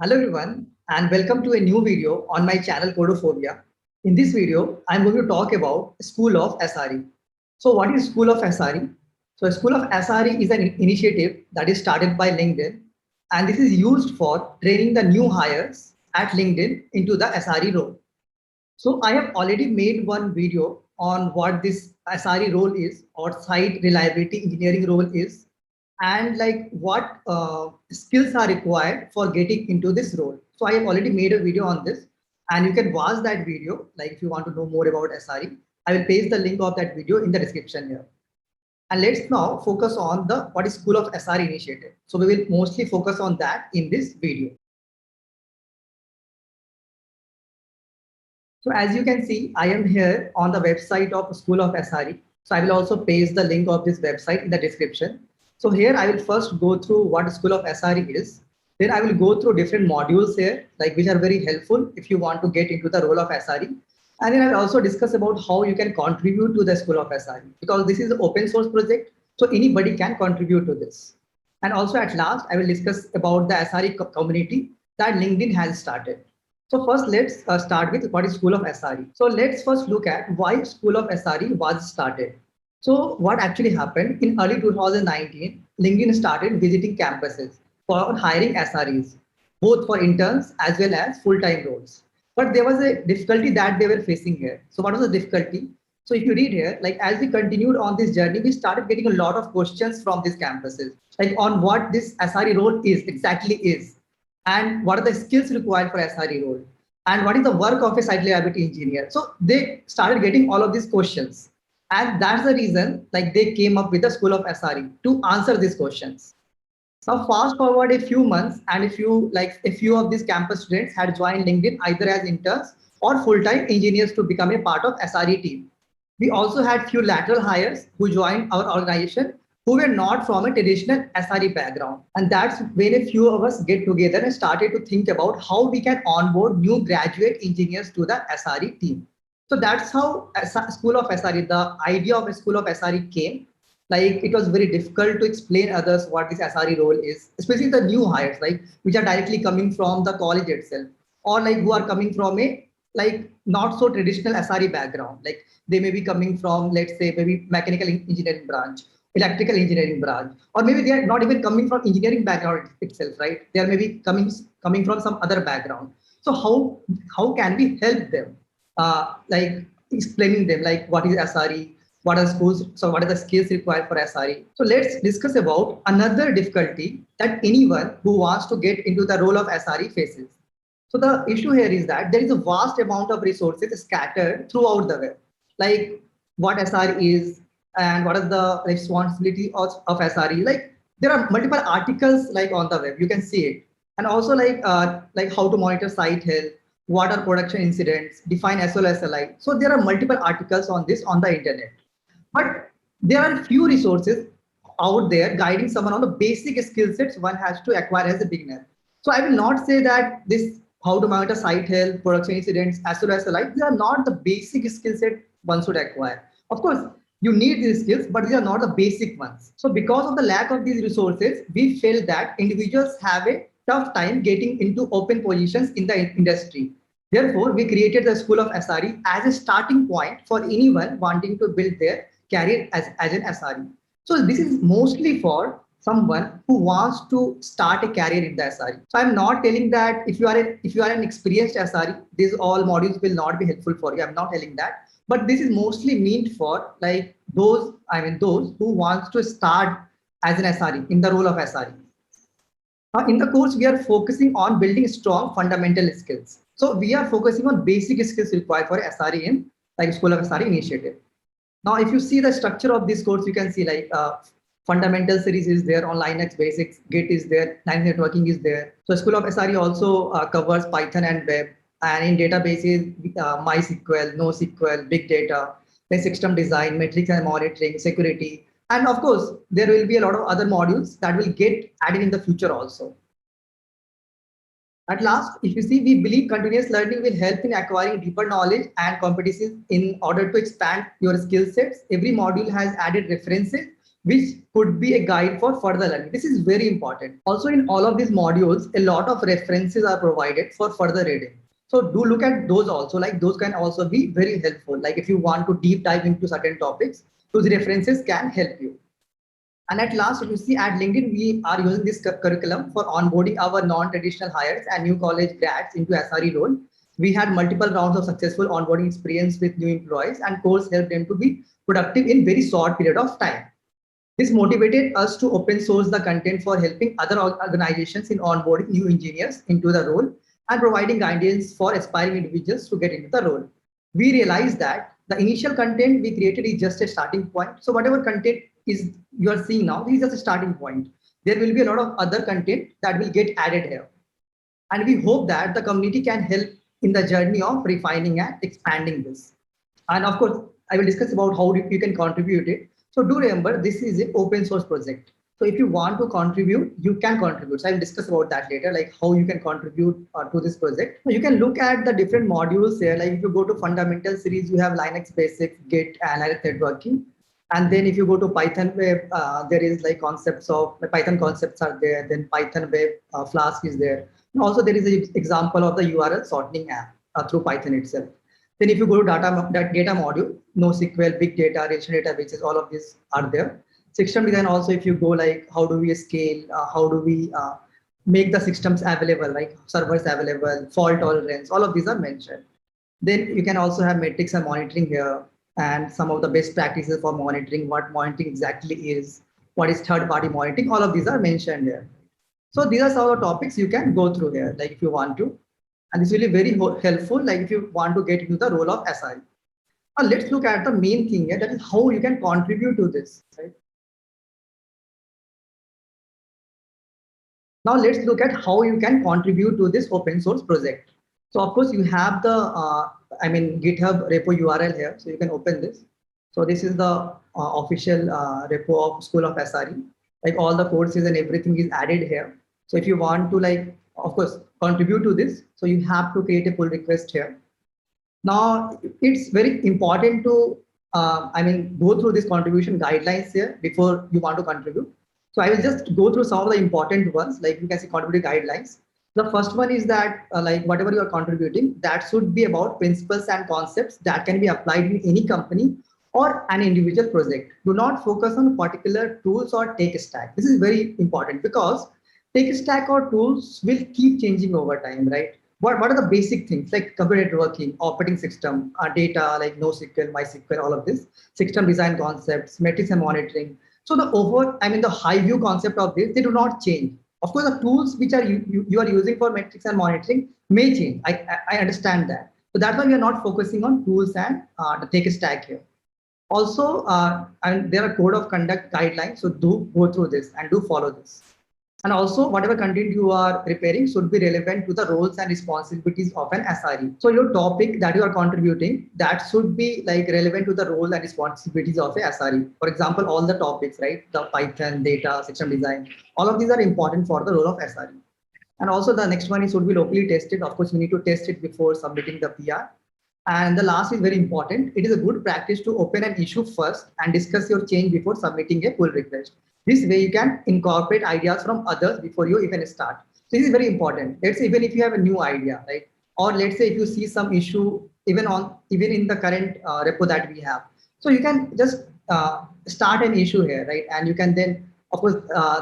Hello everyone and welcome to a new video on my channel Codophobia. In this video, I'm going to talk about School of SRE. So what is School of SRE? So School of SRE is an initiative that is started by LinkedIn and this is used for training the new hires at LinkedIn into the SRE role. So I have already made one video on what this SRE role is or site reliability engineering role is and like what skills are required for getting into this role. So I have already made a video on this and you can watch that video. Like if you want to know more about SRE, I will paste the link of that video in the description here. And let's now focus on the what is School of SRE initiative. So we will mostly focus on that in this video. So as you can see, I am here on the website of School of SRE. So I will also paste the link of this website in the description. So here I will first go through what School of SRE is. Then I will go through different modules here, like which are very helpful if you want to get into the role of SRE. And then I will also discuss about how you can contribute to the School of SRE because this is an open source project. So anybody can contribute to this. And also at last, I will discuss about the SRE community that LinkedIn has started. So first, let's start with what is School of SRE. So let's first look at why School of SRE was started. So what actually happened in early 2019, LinkedIn started visiting campuses for hiring SREs, both for interns as well as full-time roles. But there was a difficulty that they were facing here. So what was the difficulty? So if you read here, like as we continued on this journey, we started getting a lot of questions from these campuses, like on what this SRE role is exactly is and what are the skills required for SRE role and what is the work of a site reliability engineer. So they started getting all of these questions and that's the reason like they came up with the School of SRE to answer these questions. Now fast forward a few months and a few of these campus students had joined LinkedIn either as interns or full-time engineers to become a part of SRE team. We also had few lateral hires who joined our organization who were not from a traditional SRE background. And that's when a few of us get together and started to think about how we can onboard new graduate engineers to the SRE team. So that's how School of SRE, the idea of a School of SRE came. Like it was very difficult to explain others what this SRE role is, especially the new hires, like which are directly coming from the college itself, or like who are coming from a like not so traditional SRE background. Like they may be coming from, let's say, maybe mechanical engineering branch, electrical engineering branch, or maybe they are not even coming from engineering background itself, right? They are maybe coming from some other background. So how can we help them? Like explaining them like what is SRE, what are schools, so what are the skills required for SRE. So let's discuss about another difficulty that anyone who wants to get into the role of SRE faces. So the issue here is that there is a vast amount of resources scattered throughout the web, like what SRE is and what is the responsibility of SRE. Like there are multiple articles like on the web, you can see it. And also like how to monitor site health, what are production incidents, define SLSLI. So there are multiple articles on this on the internet. But there are few resources out there guiding someone on the basic skill sets one has to acquire as a beginner. So I will not say that this how to monitor site health, production incidents, as well as the like, they are not the basic skill set one should acquire. Of course, you need these skills, but these are not the basic ones. So because of the lack of these resources, we feel that individuals have a tough time getting into open positions in the industry. Therefore, we created the School of SRE as a starting point for anyone wanting to build their career as an SRE. So this is mostly for someone who wants to start a career in the SRE. So I'm not telling that if you are an experienced SRE, these all modules will not be helpful for you. I'm not telling that. But this is mostly meant for like those who wants to start as an SRE in the role of SRE. Now, in the course, we are focusing on building strong fundamental skills. So we are focusing on basic skills required for SRE in like School of SRE initiative. Now, if you see the structure of this course, you can see like fundamental series is there on Linux basics, Git is there, Linux networking is there. So School of SRE also covers Python and web, and in databases, MySQL, NoSQL, big data, then system design, metrics and monitoring, security. And of course, there will be a lot of other modules that will get added in the future also. At last, if you see, we believe continuous learning will help in acquiring deeper knowledge and competencies in order to expand your skill sets. Every module has added references which could be a guide for further learning. This is very important. Also, in all of these modules, a lot of references are provided for further reading. So do look at those also, like those can also be very helpful. Like if you want to deep dive into certain topics, those references can help you. And at last, if you see at LinkedIn, we are using this curriculum for onboarding our non-traditional hires and new college grads into SRE role. We had multiple rounds of successful onboarding experience with new employees, and course helped them to be productive in very short period of time. This motivated us to open source the content for helping other organizations in onboarding new engineers into the role and providing guidance for aspiring individuals to get into the role. We realized that the initial content we created is just a starting point. So whatever content is you are seeing now, this is just a starting point. There will be a lot of other content that will get added here. And we hope that the community can help in the journey of refining and expanding this. And of course, I will discuss about how you can contribute it. So do remember, this is an open source project. So if you want to contribute, you can contribute. So I will discuss about that later, like how you can contribute to this project. So you can look at the different modules here. Like if you go to fundamental series, you have Linux basics, Git, and Linux networking. And then if you go to Python web, there is like concepts of Python concepts are there. Then Python web, Flask is there. And also there is an example of the URL sorting app through Python itself. Then if you go to data module, NoSQL, big data, relational databases, all of these are there. System design also, if you go like how do we scale, how do we make the systems available, like servers available, fault tolerance, all of these are mentioned. Then you can also have metrics and monitoring here, and some of the best practices for monitoring, what monitoring exactly is, what is third-party monitoring, all of these are mentioned here. So these are some of the topics you can go through here, like if you want to. And this will be very helpful, like if you want to get into the role of SRE. Now let's look at the main thing here, that is how you can contribute to this, right? Now let's look at how you can contribute to this open source project. So of course you have the, GitHub repo URL here, so you can open this. So this is the official repo of School of SRE. Like all the courses and everything is added here. So if you want to like, of course, contribute to this, so you have to create a pull request here. Now it's very important to, go through this contribution guidelines here before you want to contribute. So I will just go through some of the important ones, like you can see contributing guidelines. The first one is that like whatever you are contributing, that should be about principles and concepts that can be applied in any company or an individual project. Do not focus on particular tools or tech stack. This is very important because tech stack or tools will keep changing over time, right? What are the basic things like computer networking, operating system, data like NoSQL, MySQL, all of this, system design concepts, metrics and monitoring. So the high view concept of this, they do not change. Of course, the tools which are you are using for metrics and monitoring may change. I understand that. So that's why we are not focusing on tools and the tech stack here. Also, and there are code of conduct guidelines. So do go through this and do follow this. And also, whatever content you are preparing should be relevant to the roles and responsibilities of an SRE. So your topic that you are contributing, that should be like relevant to the role and responsibilities of a SRE. For example, all the topics, right? The Python, data, system design, all of these are important for the role of SRE. And also the next one is should be locally tested. Of course, you need to test it before submitting the PR. And the last is very important. It is a good practice to open an issue first and discuss your change before submitting a pull request. This way you can incorporate ideas from others before you even start. So this is very important. Let's say even if you have a new idea, right? Or let's say if you see some issue even in the current repo that we have. So you can just start an issue here, right? And you can then, of course,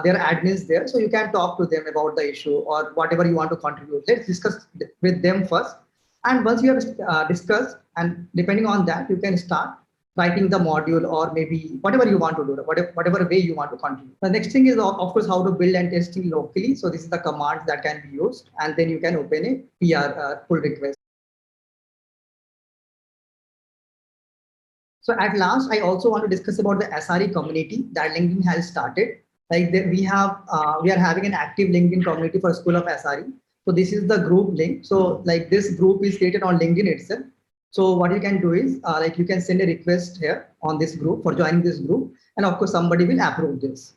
there are admins there. So you can talk to them about the issue or whatever you want to contribute. Let's discuss with them first. And once you have discussed, and depending on that, you can start writing the module or maybe whatever you want to do, whatever way you want to contribute. The next thing is, of course, how to build and testing locally. So this is the commands that can be used, and then you can open a PR pull request. So at last, I also want to discuss about the SRE community that LinkedIn has started. Like we are having an active LinkedIn community for School of SRE. So this is the group link. So like this group is created on LinkedIn itself. So what you can do is like you can send a request here on this group for joining this group. And of course, somebody will approve this.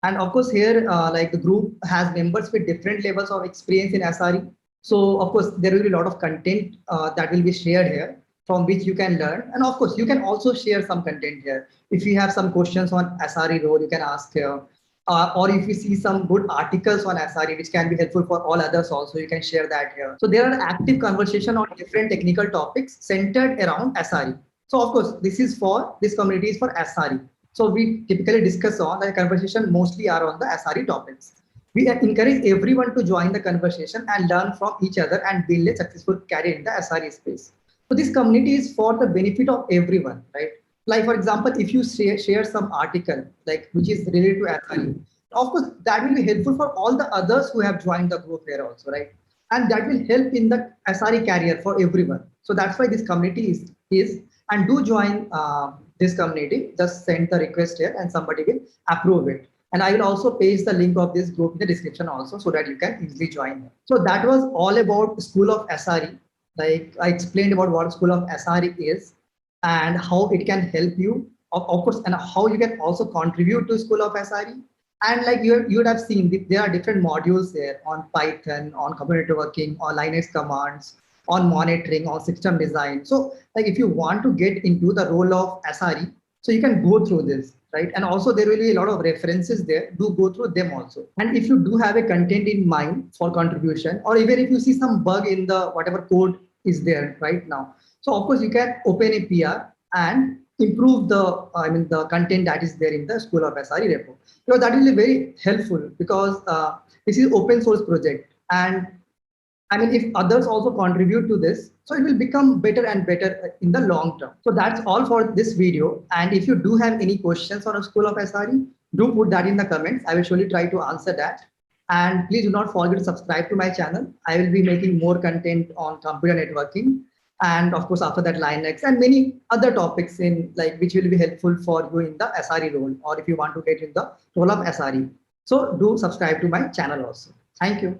And of course here, like the group has members with different levels of experience in SRE. So of course, there will be a lot of content that will be shared here. from which you can learn. And of course, you can also share some content here. If you have some questions on SRE role, you can ask here. Or if you see some good articles on SRE, which can be helpful for all others also, you can share that here. So there are active conversation on different technical topics centered around SRE. So of course, this community is for SRE. So we typically discuss on the conversation mostly are on the SRE topics. We encourage everyone to join the conversation and learn from each other and build a successful career in the SRE space. So this community is for the benefit of everyone, right? Like for example, if you share some article like which is related to SRE, of course that will be helpful for all the others who have joined the group here also, right? And that will help in the SRE career for everyone. So that's why this community is and do join this community. Just send the request here and somebody will approve it. And I will also paste the link of this group in the description also so that you can easily join. So that was all about School of SRE. Like I explained about what School of SRE is and how it can help you, of course, and how you can also contribute to School of SRE. And like you would have seen, there are different modules there on Python, on computer networking, on Linux commands, on monitoring, on system design. So like if you want to get into the role of SRE, so you can go through this, right? And also there will be a lot of references there. Do go through them also. And if you do have a content in mind for contribution, or even if you see some bug in the whatever code is there right now, so of course you can open a PR and improve the content that is there in the School of SRE repo. So that will be very helpful because this is open source project, and I mean, if others also contribute to this, so it will become better and better in the long term. So that's all for this video. And if you do have any questions on a School of SRE, do put that in the comments. I will surely try to answer that. And please do not forget to subscribe to my channel. I will be making more content on computer networking. And of course, after that, Linux and many other topics in like which will be helpful for you in the SRE role, or if you want to get in the role of SRE. So do subscribe to my channel also. Thank you.